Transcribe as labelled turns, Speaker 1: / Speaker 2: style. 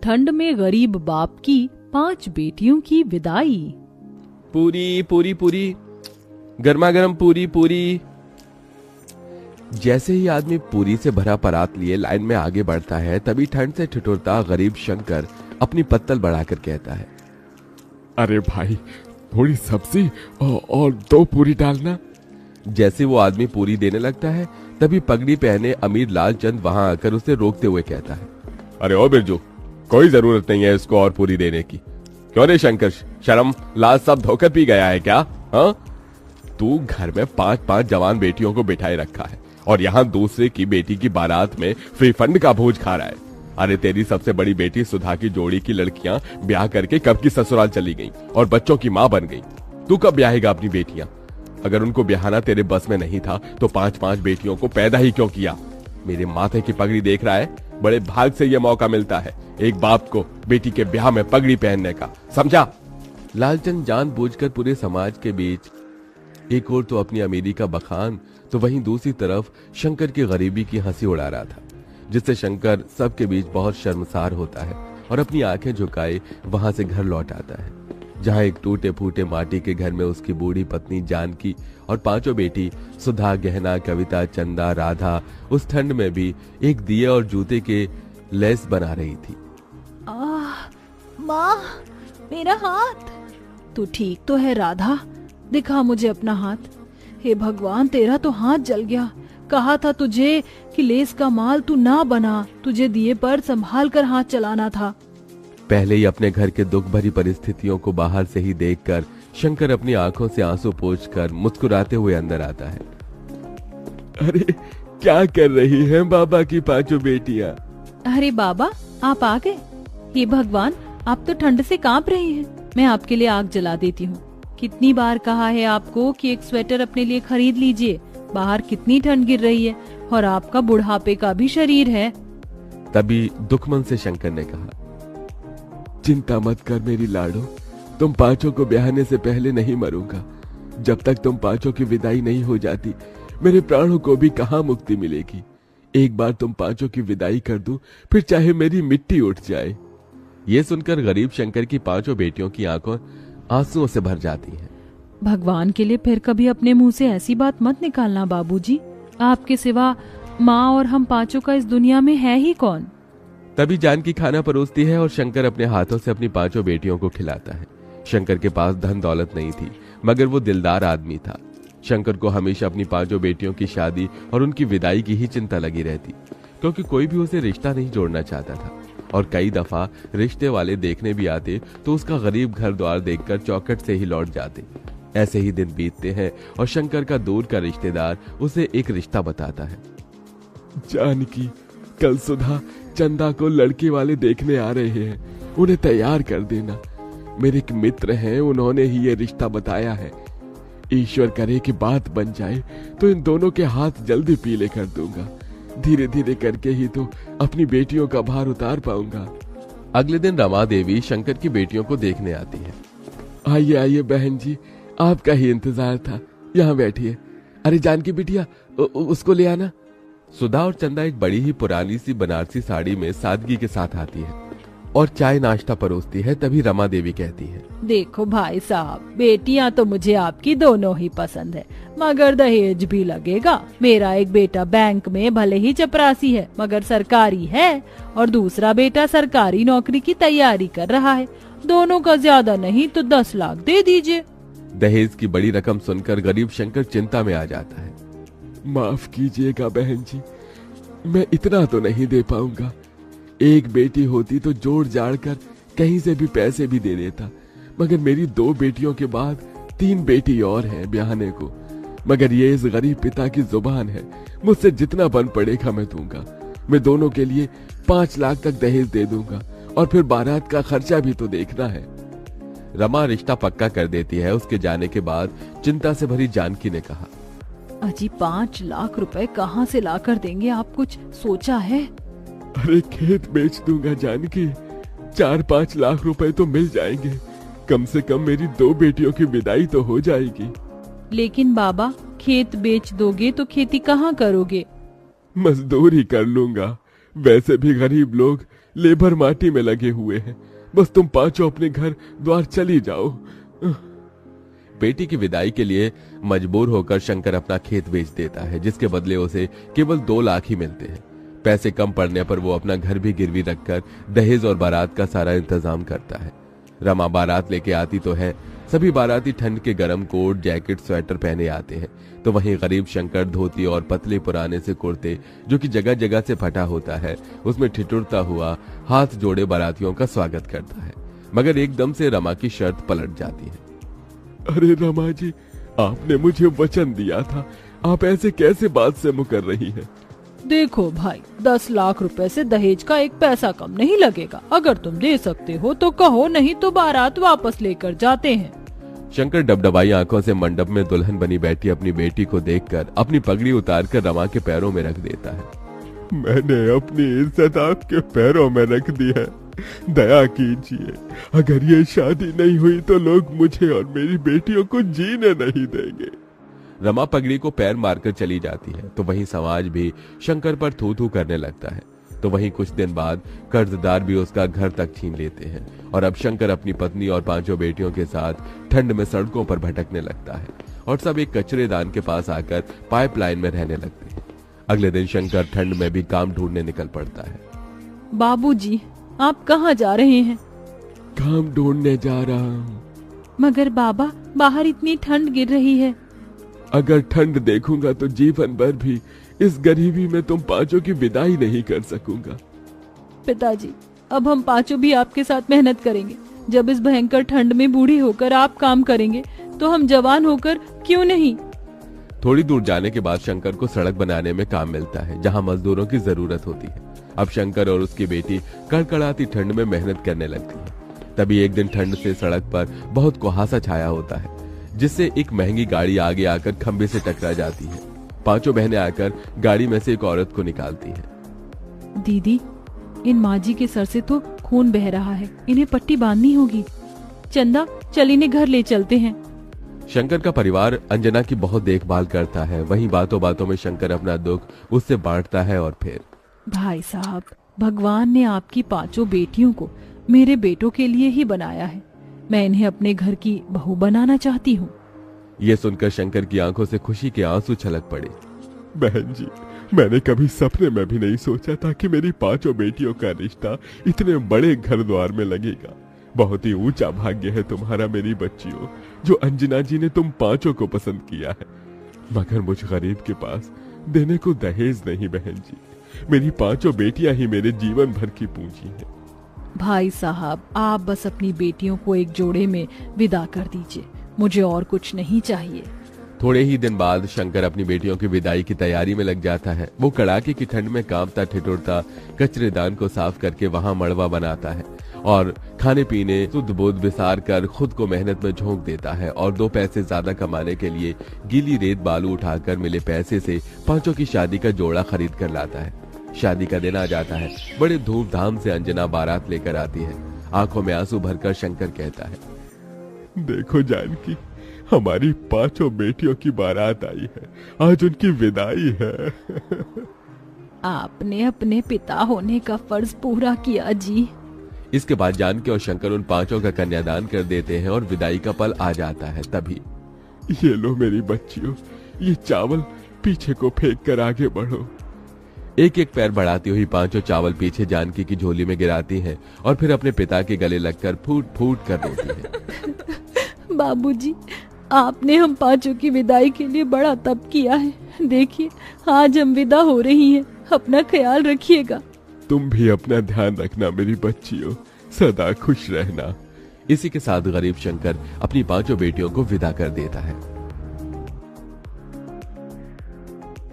Speaker 1: ठंड में गरीब बाप की 5 बेटियों की विदाई।
Speaker 2: पूरी पूरी पूरी, गर्मा गर्म पूरी पूरी। जैसे ही आदमी पूरी से भरा परात लिए लाइन में आगे बढ़ता है, तभी ठंड से ठिठुरता गरीब शंकर अपनी पत्तल बढ़ाकर कहता है,
Speaker 3: अरे भाई, थोड़ी सब्जी और 2 पूरी डालना।
Speaker 2: जैसे वो आदमी पूरी देने लगता है, तभी पगड़ी पहने अमीर लालचंद वहां आकर उसे रोकते हुए कहता है,
Speaker 3: अरे ओ बिरजू, कोई जरूरत नहीं है इसको और पूरी देने की। क्यों रे शंकर, शर्म लाज सब धोकर पी गया है क्या? हाँ, तू घर में 5-5 जवान बेटियों को बिठाए रखा है और यहाँ दूसरे की बेटी की बारात में फ्री फंड का भोज खा रहा है। अरे तेरी सबसे बड़ी बेटी सुधा की जोड़ी की लड़कियां ब्याह करके कब की ससुराल चली गईं और बच्चों की मां बन गईं। तू कब ब्याहेगा अपनी बेटियां? अगर उनको ब्याहना तेरे बस में नहीं था तो 5-5 बेटियों को पैदा ही क्यों किया? मेरे माथे की पगड़ी देख रहा है, बड़े भाग से यह मौका मिलता है एक बाप को बेटी के ब्याह में पगड़ी पहनने का, समझा?
Speaker 2: लालचंद जानबूझकर पूरे समाज के बीच एक और तो अपनी अमीरी का बखान, तो वहीं दूसरी तरफ शंकर की गरीबी की हंसी उड़ा रहा था, जिससे शंकर सबके बीच बहुत शर्मसार होता है और अपनी आंखें झुकाए वहां से घर लौट आता है, जहां एक टूटे फूटे माटी के घर में उसकी बूढ़ी पत्नी जानकी और 5 बेटी सुधा, गहना, कविता, चंदा, राधा उस ठंड में भी एक दिए और जूते के लेस बना रही थी।
Speaker 1: माँ, मेरा हाथ। तू ठीक तो है राधा? दिखा मुझे अपना हाथ। हे भगवान, तेरा तो हाथ जल गया। कहा था तुझे कि लेस का माल तू ना बना, तुझे दिए पर संभाल कर हाथ चलाना था।
Speaker 2: पहले ही अपने घर के दुख भरी परिस्थितियों को बाहर से ही देखकर शंकर अपनी आंखों से आंसू पोंछकर मुस्कुराते हुए अंदर आता है।
Speaker 3: अरे क्या कर रही हैं बाबा की 5 बेटियां?
Speaker 1: अरे बाबा, आप आ गए। हे भगवान, आप तो ठंड से कांप रही हैं। मैं आपके लिए आग जला देती हूँ। कितनी बार कहा है आपको कि एक स्वेटर अपने लिए खरीद लीजिए, बाहर कितनी ठंड गिर रही है और आपका बुढ़ापे का भी शरीर है।
Speaker 2: तभी दुखमन से शंकर ने कहा,
Speaker 3: चिंता मत कर मेरी लाडो, तुम 5 को ब्याहने से पहले नहीं मरूंगा। जब तक तुम 5 की विदाई नहीं हो जाती, मेरे प्राणों को भी कहाँ मुक्ति मिलेगी। एक बार तुम 5 की विदाई कर दूं, फिर चाहे मेरी मिट्टी उठ जाए।
Speaker 2: ये सुनकर गरीब शंकर की 5 बेटियों की आंखों आंसुओं से भर जाती हैं।
Speaker 1: भगवान के लिए फिर कभी अपने मुंह से ऐसी बात मत निकालना बाबूजी। आपके सिवा माँ और हम 5 का इस दुनिया में है ही कौन?
Speaker 2: तभी जानकी खाना परोसती है और शंकर अपने हाथों से अपनी 5 बेटियों को खिलाता है। शंकर के पास धन दौलत नहीं थी, मगर वो दिलदार आदमी था। शंकर को हमेशा अपनी 5 बेटियों की शादी और उनकी विदाई की ही चिंता लगी रहती, क्योंकि कोई भी उसे रिश्ता नहीं जोड़ना चाहता था और कई दफा रिश्ते वाले देखने भी आते तो उसका गरीब घर द्वार देखकर चौखट से ही लौट जाते। ऐसे ही दिन बीतते हैं और शंकर का दूर का रिश्तेदार उसे एक रिश्ता बताता है।
Speaker 3: जानकी, कल सुधा चंदा को लड़के वाले देखने आ रहे हैं, उन्हें तैयार कर देना। मेरे एक मित्र हैं, उन्होंने ही ये रिश्ता बताया है। ईश्वर करे कि बात बन जाए तो इन दोनों के हाथ जल्दी पीले कर दूंगा। धीरे धीरे करके ही तो अपनी बेटियों का भार उतार पाऊंगा।
Speaker 2: अगले दिन रमा देवी शंकर की बेटियों को देखने आती है।
Speaker 3: आइए आइए बहन जी, आपका ही इंतजार था, यहाँ बैठिए। अरे जानकी बिटिया, उसको ले आना।
Speaker 2: सुधा और चंदा एक बड़ी ही पुरानी सी बनारसी साड़ी में सादगी के साथ आती है और चाय नाश्ता परोसती है। तभी रमा देवी कहती है,
Speaker 1: देखो भाई साहब, बेटियां तो मुझे आपकी दोनों ही पसंद है, मगर दहेज भी लगेगा। मेरा एक बेटा बैंक में भले ही चपरासी है मगर सरकारी है, और दूसरा बेटा सरकारी नौकरी की तैयारी कर रहा है। दोनों का ज्यादा नहीं तो 10 लाख दे दीजिए।
Speaker 2: दहेज की बड़ी रकम सुनकर गरीब शंकर चिंता में आ जाता है।
Speaker 3: माफ कीजिएगा बहन जी, मैं इतना तो नहीं दे पाऊंगा। एक बेटी होती तो जोड़ जाड़ कर कहीं से भी पैसे भी दे देता, मगर मेरी 2 बेटियों के बाद 3 बेटी और हैं ब्याहने को। मगर ये इस गरीब पिता की जुबान है, मुझसे जितना बन पड़ेगा मैं दूंगा। मैं दोनों के लिए 5 लाख तक दहेज दे दूंगा और फिर बारात का खर्चा भी तो देखना है।
Speaker 2: रमा रिश्ता पक्का कर देती है। उसके जाने के बाद चिंता से भरी जानकी ने कहा,
Speaker 1: अजी 5 लाख रुपए कहाँ से ला कर देंगे आप, कुछ सोचा है?
Speaker 3: अरे खेत बेच दूंगा जानकी, 4-5 लाख रुपए तो मिल जाएंगे। कम से कम मेरी 2 बेटियों की विदाई तो हो जाएगी।
Speaker 1: लेकिन बाबा, खेत बेच दोगे तो खेती कहाँ करोगे?
Speaker 3: मजदूरी कर लूंगा। वैसे भी गरीब लोग लेबर माटी में लगे हुए हैं। बस तुम पांचों अपने घर द्वार चली जाओ।
Speaker 2: बेटी की विदाई के लिए मजबूर होकर शंकर अपना खेत बेच देता है, जिसके बदले उसे केवल 2 लाख ही मिलते हैं। पैसे कम पड़ने पर वो अपना घर भी गिरवी रखकर दहेज और बारात का सारा इंतजाम करता है। रमा बारात लेके आती तो है। सभी बाराती ठंड के गर्म कोट, जैकेट, स्वेटर पहने आते हैं, तो वहीं गरीब शंकर धोती और पतले पुराने से कुर्ते, जो कि जगह जगह से फटा होता है, उसमें ठिठुरता हुआ हाथ जोड़े बारातियों का स्वागत करता है। मगर एकदम से रमा की शर्त पलट जाती है।
Speaker 3: अरे रमा जी, आपने मुझे वचन दिया था, आप ऐसे कैसे बात से मुकर रही हैं?
Speaker 1: देखो भाई, 10 लाख रुपए से दहेज का 1 पैसा कम नहीं लगेगा। अगर तुम दे सकते हो तो कहो, नहीं तो बारात वापस लेकर जाते हैं।
Speaker 2: शंकर डबडबाई आंखों से मंडप में दुल्हन बनी बैठी अपनी बेटी को देखकर अपनी पगड़ी उतारकर रमा के पैरों में रख देता है।
Speaker 3: मैंने अपनी इज्जत आपके पैरों में रख दी है, दया कीजिए। अगर ये शादी नहीं हुई तो लोग मुझे और मेरी बेटियों को जीने नहीं देंगे।
Speaker 2: रमा पगड़ी को पैर मारकर चली जाती है, तो वहीं समाज भी शंकर पर थू थू करने लगता है। तो वहीं कुछ दिन बाद कर्जदार भी उसका घर तक छीन लेते हैं और अब शंकर अपनी पत्नी और 5 बेटियों के साथ ठंड में सड़कों पर भटकने लगता है और सब एक कचरेदान के पास आकर पाइपलाइन में रहने लगते हैं। अगले दिन शंकर ठंड में भी काम ढूंढने निकल पड़ता है।
Speaker 1: बाबूजी, आप कहाँ जा रहे हैं?
Speaker 3: काम ढूंढने जा रहा हूँ।
Speaker 1: मगर बाबा, बाहर इतनी ठंड गिर रही है।
Speaker 3: अगर ठंड देखूंगा तो जीवन भर भी इस गरीबी में तुम 5 की विदाई नहीं कर सकूंगा।
Speaker 1: पिताजी, अब हम 5 भी आपके साथ मेहनत करेंगे। जब इस भयंकर ठंड में बूढ़े होकर आप काम करेंगे तो हम जवान होकर क्यों नहीं?
Speaker 2: थोड़ी दूर जाने के बाद शंकर को सड़क बनाने में काम मिलता है, जहां मजदूरों की जरूरत होती है। अब शंकर और उसकी बेटी कड़कड़ाती ठंड में मेहनत करने लगती है। तभी एक दिन ठंड से सड़क पर बहुत कुहासा छाया होता है, जिससे एक महंगी गाड़ी आगे आकर खंबे से टकरा जाती है। 5 बहनें आकर गाड़ी में से एक औरत को निकालती हैं।
Speaker 1: दीदी, इन माजी के सर से तो खून बह रहा है, इन्हें पट्टी बांधनी होगी। चंदा, चल इन्हें घर ले चलते हैं।
Speaker 2: शंकर का परिवार अंजना की बहुत देखभाल करता है। वहीं बातों बातों में शंकर अपना दुख उससे बांटता है और फिर,
Speaker 1: भाई साहब, भगवान ने आपकी 5 बेटियों को मेरे बेटों के लिए ही बनाया है। मैं इन्हें अपने घर की बहू बनाना चाहती हूँ।
Speaker 2: ये सुनकर शंकर की आंखों से खुशी के आंसू छलक पड़े।
Speaker 3: बहन जी, मैंने कभी सपने में भी नहीं सोचा था कि मेरी 5 बेटियों का रिश्ता इतने बड़े घर द्वार में लगेगा। बहुत ही ऊंचा भाग्य है तुम्हारा मेरी बच्चियों, जो अंजना जी ने तुम 5 को पसंद किया है। मगर मुझ गरीब के पास देने को दहेज नहीं बहन जी। मेरी 5 बेटियां ही मेरे जीवन भर की पूंजी है।
Speaker 1: भाई साहब, आप बस अपनी बेटियों को एक जोड़े में विदा कर दीजिए, मुझे और कुछ नहीं चाहिए।
Speaker 2: थोड़े ही दिन बाद शंकर अपनी बेटियों की विदाई की तैयारी में लग जाता है। वो कड़ाके की ठंड में कांपता ठिठुरता कचरेदान को साफ करके वहां मड़वा बनाता है और खाने पीने शुद्ध बोध विसार कर खुद को मेहनत में झोंक देता है और 2 पैसे ज्यादा कमाने के लिए गीली रेत बालू उठाकर मिले पैसे से 5 की शादी का जोड़ा खरीद कर लाता है। शादी का दिन आ जाता है। बड़े धूमधाम से अंजना बारात लेकर आती है। आंखों में आंसू भरकर शंकर कहता है,
Speaker 3: देखो जानकी, हमारी 5 बेटियों की बारात आई है, आज उनकी विदाई है।
Speaker 1: आपने अपने पिता होने का फर्ज पूरा किया जी।
Speaker 2: इसके बाद जानकी और शंकर उन 5 का कन्यादान कर देते हैं और विदाई का पल आ जाता है। तभी,
Speaker 3: ये लो मेरी बच्चियों, ये चावल पीछे को फेंक कर आगे बढ़ो।
Speaker 2: एक एक पैर बढ़ाती हुई 5 चावल पीछे जानकी की झोली में गिराती हैं और फिर अपने पिता के गले लगकर फूट फूट कर रोती हैं।
Speaker 1: बाबूजी, आपने हम 5 की विदाई के लिए बड़ा तप किया है। देखिए, आज हम विदा हो रही हैं। अपना ख्याल रखिएगा।
Speaker 3: तुम भी अपना ध्यान रखना मेरी बच्चियों, सदा खुश रहना।
Speaker 2: इसी के साथ गरीब शंकर अपनी 5 बेटियों को विदा कर देता है।